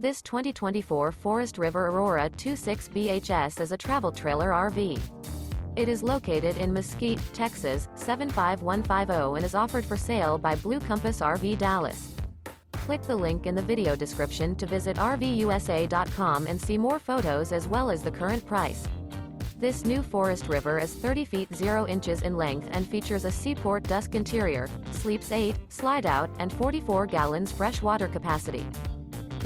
This 2024 Forest River Aurora 26 BHS is a travel trailer RV. It is located in Mesquite, Texas, 75150 and is offered for sale by Blue Compass RV Dallas. Click the link in the video description to visit RVUSA.com and see more photos as well as the current price. This new Forest River is 30 feet 0 inches in length and features a SEAPORT DUSK interior, sleeps 8, slide-out, and 44 gallons fresh water capacity.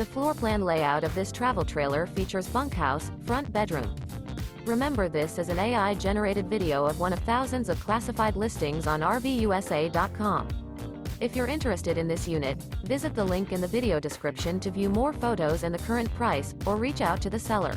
The floor plan layout of this travel trailer features bunkhouse, front bedroom. Remember, this is an AI-generated video of one of thousands of classified listings on RVUSA.com. If you're interested in this unit, visit the link in the video description to view more photos and the current price, or reach out to the seller.